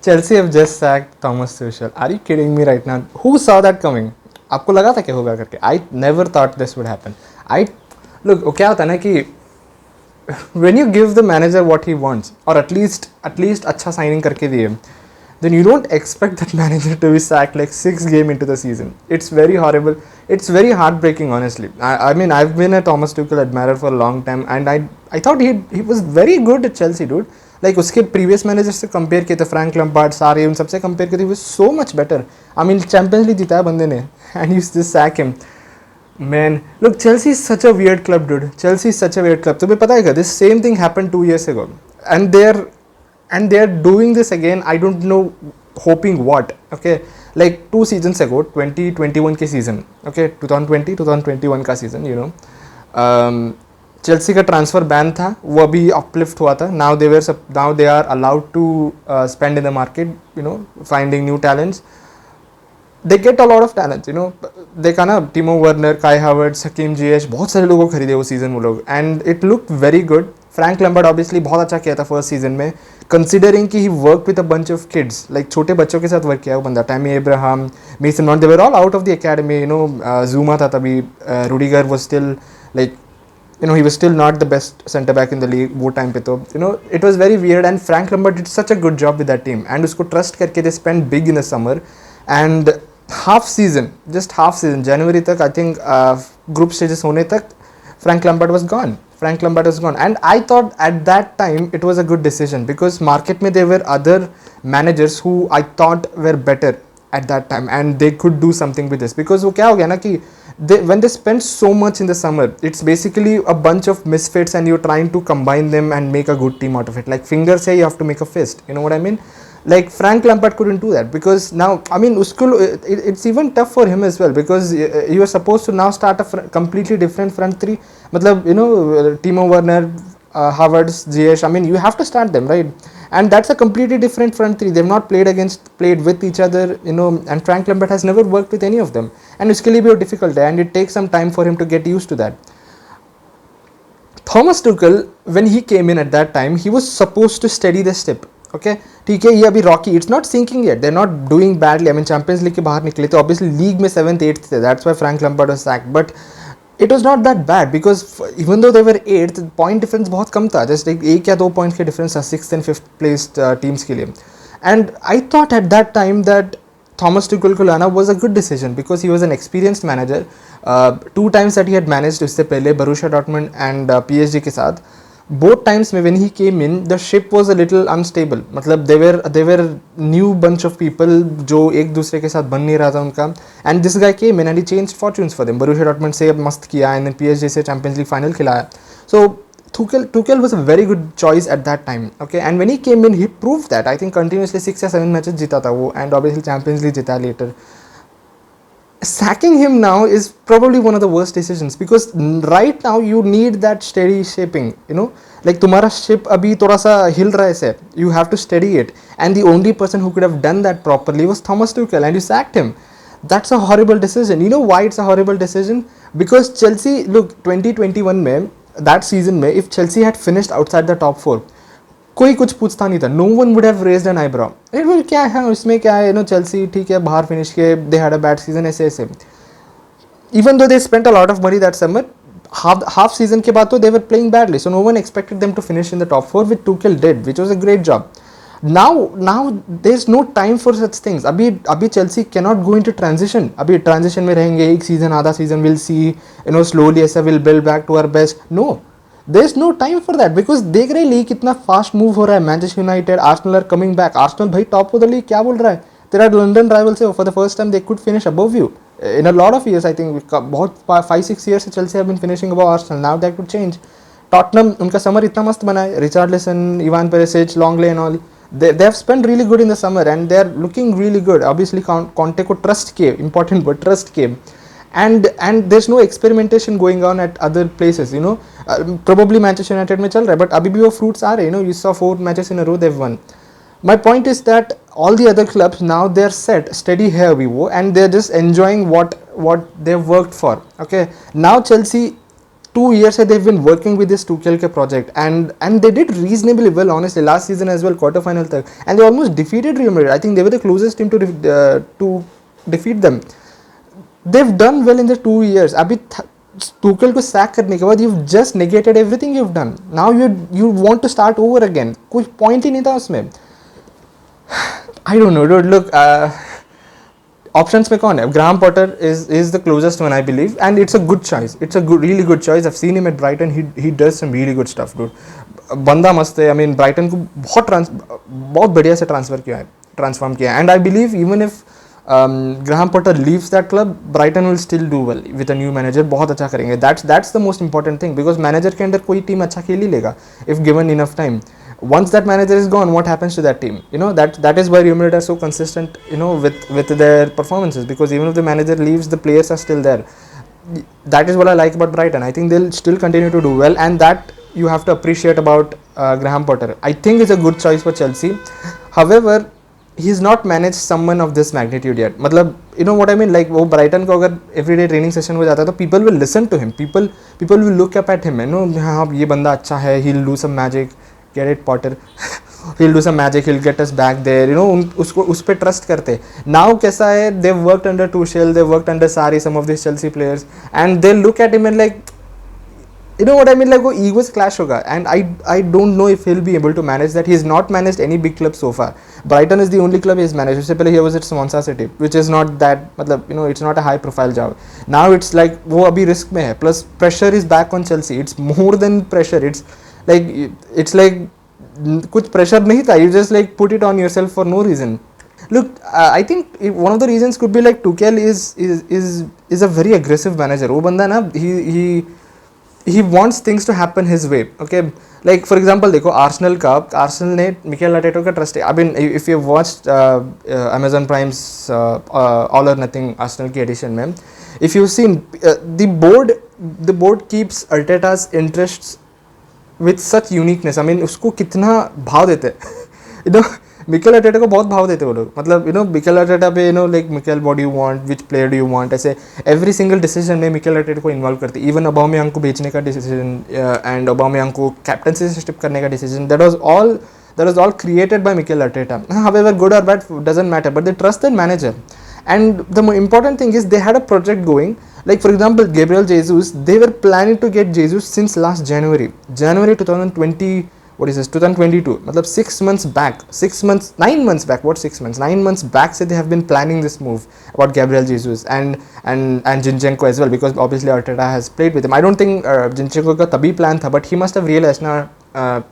Chelsea have just sacked Thomas Tuchel. Are you kidding me right now? Who saw that coming? आपको लगा था क्या होगा करके? I never thought this would happen. I look, क्या होता है ना कि when you give the manager what he wants, or at least अच्छा signing करके दिए, then you don't expect that manager to be sacked like 6 games into the season. It's very horrible. It's very heartbreaking, honestly. I mean, I've been a Thomas Tuchel admirer for a long time, and I thought he was very good at Chelsea, dude. Like उसके previous managers से compare किए थे, Frank Lampard, सारे उन सबसे compare किए थे, he was so much better. I mean, Champions League जीता है बंदे ने, and you just sack him. Man, look, Chelsea is such a weird club, dude. Chelsea is such a weird club. तुम्हें पता है क्या? This same thing happened 2 years ago, and they're doing this again. I don't know, hoping what. Okay, like 2 seasons ago, 2021 के season. Okay, 2020-2021 का season. You know, Chelsea का transfer ban था, वो अभी अपलिफ्ट हुआ था. Now they are allowed to spend in the market, you know, finding new talents. They get a lot of talents, you know. देखा ना, टिमो Werner, काई हावर्ट्स, हकीम जिएश, बहुत सारे लोगों को खरीदे वो सीज़न वो लोग, and it look very good. Frank Lampard obviously बहुत अच्छा किया था फर्स्ट सीजन में, कंसिडरिंग कि he work with a bunch of kids, like छोटे बच्चों के साथ वर्क किया वो बंदा. Tammy Abraham, Mason Mount, they were all out of the academy, you know. Zouma था तभी, Rudiger was still like, you know, he was still not the best centre back in the league वो time पे. तो you know, it was very weird, and Frank Lampard did such a good job with that team, and उसको trust करके they spent big in the summer, and half season, January तक, I think group stages होने तक Frank Lampard was gone. And I thought at that time it was a good decision, because market में there were other managers who I thought were better at that time, and they could do something with this. Because वो क्या हो गया ना कि when they spend so much in the summer, it's basically a bunch of misfits, and you're trying to combine them and make a good team out of it. Like fingers say you have to make a fist, you know what I mean? Like Frank Lampard couldn't do that, because now, I mean, it's even tough for him as well, because you are supposed to now start a completely different front three. Matlab, you know, Timo Werner, Havertz, Ziyech, I mean, you have to start them, right? And that's a completely different front three. They've not played with each other, you know, and Frank Lampard has never worked with any of them, and it's going to be difficult, and it takes some time for him to get used to that. Thomas Tuchel, when he came in at that time, he was supposed to steady the ship. Okay, ठीक है, ये अभी rocky, it's not sinking yet, they are not doing badly. I mean, Champions League के बाहर निकले थे, obviously league में 7th 8th थे, that's why Frank Lampard was sacked. But it was not that bad, because even though they were 8th, point difference बहुत कम था, just एक या 2 points के difference था 6th and 5th placed teams के लिए. And I thought at that time that Thomas Tuchel को लाना was a good decision, because he was an experienced manager. 2 times that he had managed उससे पहले Borussia Dortmund and PSG के साथ. Both times when he came in, the ship was a little unstable. मतलब they were new bunch of people जो एक दूसरे के साथ बन नहीं रहा था उनका. And this guy came in and he changed fortunes for them. Borussia Dortmund से मस्त किया, and then PSG से Champions League final खिलाया. So Tuchel was a very good choice at that time. Okay, and when he came in, he proved that. I think continuously 6 या 7 matches जीता था वो, and obviously Champions League जीता later. Sacking him now is probably one of the worst decisions, because right now you need that steady shaping, you know, like तुम्हारा ship अभी थोड़ा सा हिल रहा है से, you have to steady it, and the only person who could have done that properly was Thomas Tuchel, and you sacked him. That's a horrible decision. You know why it's a horrible decision? Because Chelsea, look, 2021 में, that season में, if Chelsea had finished outside the top 4, कोई कुछ पूछता नहीं था. No one would have raised an eyebrow. क्या है उसमें, क्या है, नो, चेल्सी ठीक है बाहर फिनिश के, they had a bad season, ऐसे. Even though they spent a lot of money that summer, half season के बाद तो they were playing badly, so no one expected them to finish in the top 4, which Tuchel did, which was a great job. Now there is no time for such things. अभी Chelsea can not go into transition. अभी transition में रहेंगे, एक season आधा season, will see, you know, slowly ऐसा will build back to our best. No, there is no time for that, because देख रहे league कितना फास्ट मूव हो रहा है. Manchester United, Arsenal are coming back. Arsenal भाई top of the league, क्या बोल रहा है, तेरा लंदन राइवल्स है, for the first time they could finish above you in a lot of years. I think बहुत 5-6 ईयर्स से Chelsea have been finishing above Arsenal. Now that could change. Tottenham, उनका summer इतना मस्त बना है, Richarlison, Ivan Perisic, Lenglet and all, they have spent really good in the summer, and they are looking really good. Obviously Conte को trust किए, important word, trust किए. And there's no experimentation going on at other places, you know. Probably Manchester United में चल रहा है, but अभी भी वो fruits आ रहे हैं, you know. You saw 4 matches in a row they've won. My point is that all the other clubs now, they're set steady here we go, and they're just enjoying what they've worked for. Okay, now Chelsea, 2 years they've been working with this Tuchel ke project, and they did reasonably well, honestly. Last season as well, quarter final tak, and they almost defeated Real Madrid. I think they were the closest team to defeat them. They've done well in the 2 years. अभी Tuchel को sack करने के बाद you've just negated everything you've done. Now you want to start over again. कोई point ही नहीं था उसमें. I don't know, dude. Look, options में कौन है? Graham Potter is the closest one, I believe, and it's a good choice. It's a really good choice. I've seen him at Brighton. He does some really good stuff, dude. बंदा मस्त है. I mean, Brighton को बहुत बढ़िया से transform किया है. And I believe even if Graham Potter leaves that club, Brighton will still do well with a new manager. बहुत अच्छा करेंगे. That's the most important thing, because manager के अंदर कोई team अच्छा खेल ही लेगा if given enough time. Once that manager is gone, what happens to that team? You know, that is why Real Madrid are so consistent, you know, with their performances, because even if the manager leaves, the players are still there. That is what I like about Brighton. I think they'll still continue to do well, and that you have to appreciate about Graham Potter. I think it's a good choice for Chelsea. However, he's not managed someone of this magnitude yet. मतलब, you know what I mean? Like, वो Brighton को अगर everyday training session हो जाता है, तो people will listen to him. People will look up at him. You know, हाँ ये बंदा अच्छा है. He'll do some magic. Get it, Potter? He'll do some magic. He'll get us back there. You know, उसको उस पे trust करते. Now कैसा है? They've worked under Tuchel. They've worked under Sarri. Some of these Chelsea players, and they'll look at him and like, you know what I mean? Like, वो egos clash होगा, and I don't know if he'll be able to manage that. He's not managed any big club so far. Brighton is the only club he's managed. उससे पहले he was at Swansea City, which is not that, मतलब, you know, it's not a high profile job. Now it's like वो अभी risk में है. Plus pressure is back on Chelsea. It's more than pressure. It's like कुछ pressure नहीं था. You just like put it on yourself for no reason. Look, I think one of the reasons could be like Tuchel is a very aggressive manager. वो बंदा ना, he wants things to happen his way. Okay, like for example, देखो Arsenal ने Mikel Arteta का trust है. I mean, if you've watched Amazon Prime's All or Nothing Arsenal की edition में, if you've seen the board keeps Arteta's interests with such uniqueness. I mean, उसको कितना भाव देते हैं. You know, मिकेल अर्टेटा को बहुत भाव देते वो लोग. मतलब, you know, मिकेल अर्टेटा पे, you know, like Mikel, what do you want, which player do you want, ऐसे every single decision में मिकेल अर्टेटा को इन्वॉल्व करते. इवन अबाउमेयांग को बेचने का डिसीजन एंड अबाउमेयांग को कैप्टनसी से स्टिप करने का decision, that was all created by Mikel Arteta. However, good or bad doesn't matter, but they trust their manager. And the important thing is they had a project going. Like for example, Gabriel Jesus, they were planning to get Jesus since last January 2020. What is this? 2022. मतलब 6 months back, 9 months back. What 6 months? 9 months back. So they have been planning this move about Gabriel Jesus and Zinchenko as well, because obviously Arteta has played with him. I don't think Zinchenko का तभी plan था, but he must have realized now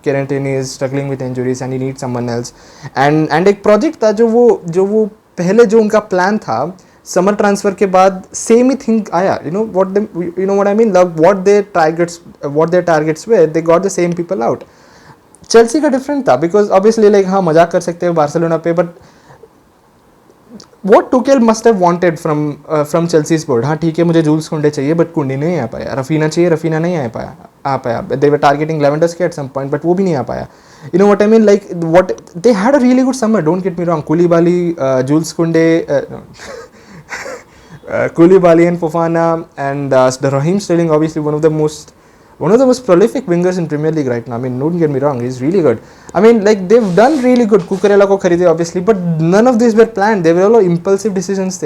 Kieran Tierney is struggling with injuries and he needs someone else. And एक project था जो वो पहले जो उनका plan था समर ट्रांसफर के बाद सेम ही थिंग आया. you know what I mean, like what their targets were, they got the same people out. Chelsea का डिफरेंट था, बिकॉज ऑब्वियसली लाइक हाँ मजाक कर सकते हो बार्सिलोना पे, but what Tuchel must have wanted from Chelsea's board, हाँ ठीक है मुझे जूल्स कुंडे चाहिए बट कुंडे नहीं आ पाया, रफीना चाहिए, रफीना नहीं आ पाया. They were targeting Lewandowski at some point, but वो भी नहीं आ पाया. You know what I mean, like what they had a really good summer, don't get me wrong. Koulibaly, Jules Koundé, Koulibaly and Fofana and Raheem Sterling, obviously one of the most prolific wingers in Premier League right now. I mean, don't get me wrong, he's really good. I mean, like they've done really good. Cucurella ko kharide obviously, but none of these were planned. They were all impulsive decisions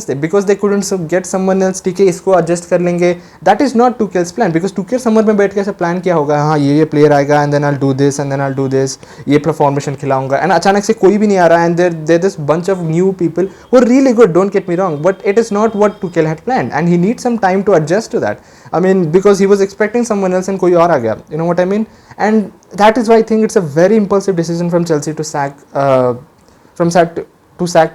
because they couldn't get someone else. ठीक है इसको adjust कर लेंगे. That is not Tuchel's plan, because Tuchel summer में बैठ के ऐसा plan किया होगा, हाँ ये player आएगा and then I'll do this and then I'll do this, ये formation खिलाऊंगा, and अचानक से कोई भी नहीं आ रहा, and there this bunch of new people who are really good, don't get me wrong, but it is not what Tuchel had planned and he needs some time to adjust to that. I mean, because he was expecting someone else and कोई और आ गया, you know what I mean, and that is why I think it's a very impulsive decision from Chelsea to sack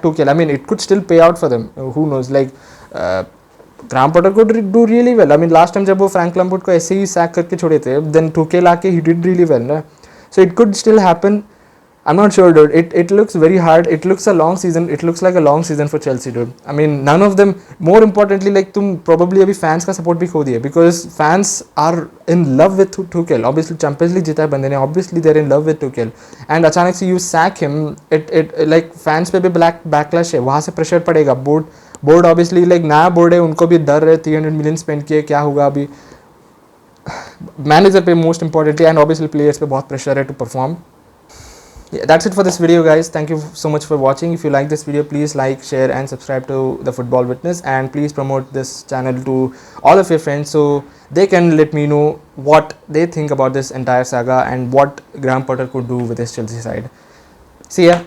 Tuchel. I mean, it could still pay out for them. Who knows? Like, Graham Potter could do really well. I mean, last time जब वो Frank Lampard को ऐसे ही sack करके छोड़े थे, then Tuchel आके he did really well, ना? So it could still happen. I'm not sure, dude. It looks very hard. It looks a long season. It looks like a long season for Chelsea, dude. I mean, none of them. More importantly, like तुम probably अभी fans का support भी खो दिए, because fans are in love with Tuchel. Obviously, Champions League जीता है बंदे ने. Obviously, they're in love with Tuchel. And अचानक से you sack him. It like fans पे भी backlash है. वहाँ से pressure पड़ेगा. बोर्ड ऑब्वियसली लाइक नया बोर्ड है, उनको भी डर है 300 मिलियन स्पेंड किए, क्या होगा अभी मैनेजर पे most importantly, and obviously players पे बहुत प्रेशर है to perform. Yeah, that's it for this video, guys. Thank you so much for watching. If you like this video, please like, share and subscribe to the Football Witness, and please promote this channel to all of your friends so they can let me know what they think about this entire saga and what Graham Potter could do with his Chelsea side. See ya.